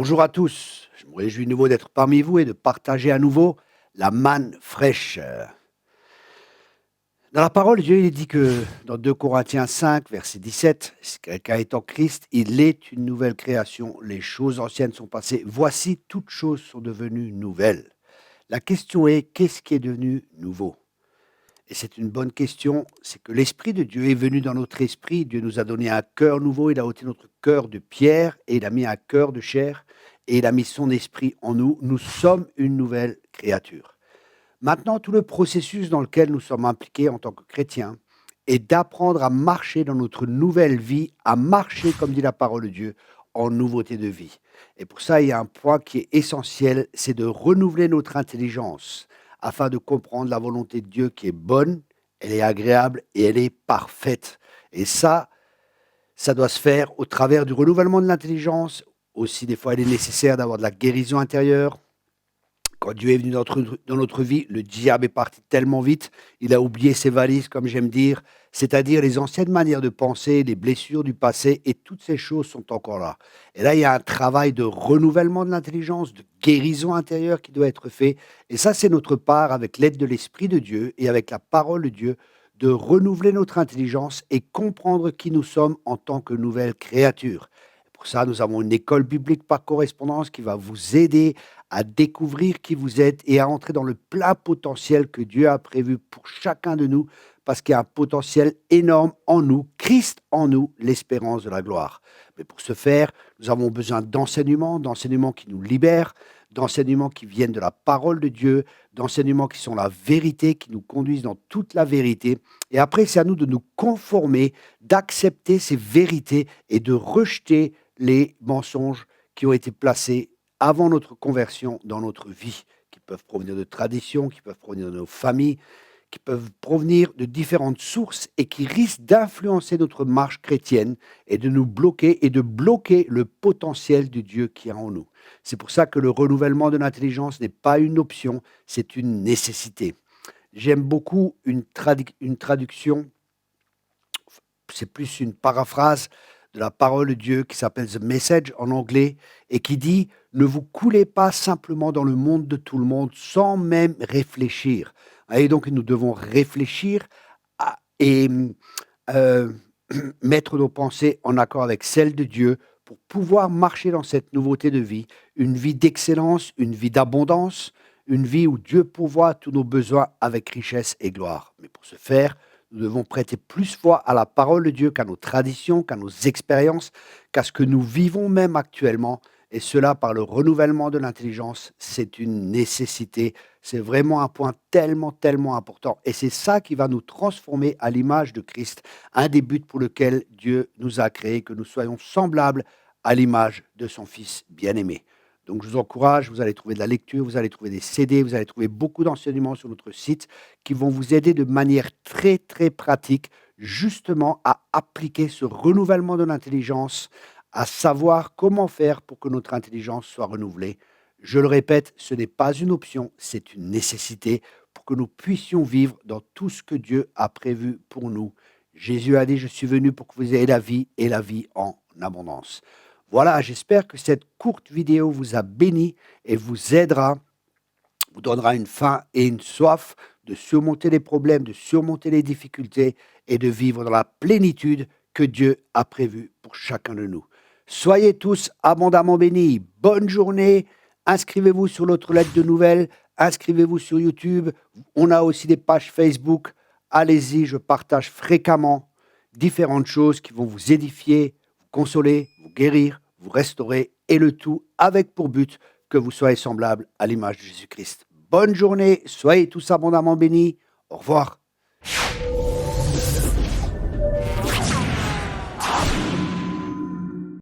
Bonjour à tous, je me réjouis de nouveau d'être parmi vous et de partager à nouveau la manne fraîche. Dans la parole, Dieu il est dit que dans 2 Corinthiens 5, verset 17, si quelqu'un est en Christ, il est une nouvelle création. Les choses anciennes sont passées. Voici, toutes choses sont devenues nouvelles. La question est, qu'est-ce qui est devenu nouveau? Et c'est une bonne question, c'est que l'Esprit de Dieu est venu dans notre esprit. Dieu nous a donné un cœur nouveau, il a ôté notre cœur de pierre et il a mis un cœur de chair et il a mis son esprit en nous. Nous sommes une nouvelle créature. Maintenant, tout le processus dans lequel nous sommes impliqués en tant que chrétiens est d'apprendre à marcher dans notre nouvelle vie, à marcher, comme dit la parole de Dieu, en nouveauté de vie. Et pour ça, il y a un point qui est essentiel, c'est de renouveler notre intelligence afin de comprendre la volonté de Dieu qui est bonne, elle est agréable et elle est parfaite. Et ça doit se faire au travers du renouvellement de l'intelligence. Aussi, des fois, il est nécessaire d'avoir de la guérison intérieure. Quand Dieu est venu dans notre vie, le diable est parti tellement vite, il a oublié ses valises, comme j'aime dire, c'est-à-dire les anciennes manières de penser, les blessures du passé, et toutes ces choses sont encore là. Et là, il y a un travail de renouvellement de l'intelligence, de guérison intérieure qui doit être fait. Et ça, c'est notre part, avec l'aide de l'Esprit de Dieu et avec la parole de Dieu, de renouveler notre intelligence et comprendre qui nous sommes en tant que nouvelle créature. Pour ça, nous avons une école biblique par correspondance qui va vous aider à découvrir qui vous êtes et à entrer dans le plein potentiel que Dieu a prévu pour chacun de nous, parce qu'il y a un potentiel énorme en nous, Christ en nous, l'espérance de la gloire. Mais pour ce faire, nous avons besoin d'enseignements qui nous libèrent, d'enseignements qui viennent de la parole de Dieu, d'enseignements qui sont la vérité, qui nous conduisent dans toute la vérité. Et après, c'est à nous de nous conformer, d'accepter ces vérités et de rejeter les mensonges qui ont été placés avant notre conversion dans notre vie, qui peuvent provenir de traditions, qui peuvent provenir de nos familles, qui peuvent provenir de différentes sources et qui risquent d'influencer notre marche chrétienne et de nous bloquer et de bloquer le potentiel de Dieu qui est en nous. C'est pour ça que le renouvellement de l'intelligence n'est pas une option, c'est une nécessité. J'aime beaucoup une traduction, c'est plus une paraphrase de la parole de Dieu qui s'appelle The Message en anglais et qui dit « Ne vous coulez pas simplement dans le monde de tout le monde sans même réfléchir ». Et donc nous devons réfléchir et euh, mettre nos pensées en accord avec celles de Dieu pour pouvoir marcher dans cette nouveauté de vie, une vie d'excellence, une vie d'abondance, une vie où Dieu pourvoit tous nos besoins avec richesse et gloire. Mais pour ce faire, nous devons prêter plus foi à la parole de Dieu qu'à nos traditions, qu'à nos expériences, qu'à ce que nous vivons même actuellement. Et cela par le renouvellement de l'intelligence, c'est une nécessité. C'est vraiment un point tellement, tellement important. Et c'est ça qui va nous transformer à l'image de Christ, un des buts pour lequel Dieu nous a créés, que nous soyons semblables à l'image de son Fils bien-aimé. Donc je vous encourage, vous allez trouver de la lecture, vous allez trouver des CD, vous allez trouver beaucoup d'enseignements sur notre site qui vont vous aider de manière très, très pratique justement à appliquer ce renouvellement de l'intelligence, à savoir comment faire pour que notre intelligence soit renouvelée. Je le répète, ce n'est pas une option, c'est une nécessité pour que nous puissions vivre dans tout ce que Dieu a prévu pour nous. Jésus a dit, je suis venu pour que vous ayez la vie et la vie en abondance. Voilà, j'espère que cette courte vidéo vous a béni et vous aidera, vous donnera une faim et une soif de surmonter les problèmes, de surmonter les difficultés et de vivre dans la plénitude que Dieu a prévue pour chacun de nous. Soyez tous abondamment bénis. Bonne journée. Inscrivez-vous sur notre lettre de nouvelles. Inscrivez-vous sur YouTube. On a aussi des pages Facebook. Allez-y, je partage fréquemment différentes choses qui vont vous édifier, vous consoler, vous guérir, vous restaurer, et le tout avec pour but que vous soyez semblables à l'image de Jésus-Christ. Bonne journée, soyez tous abondamment bénis. Au revoir.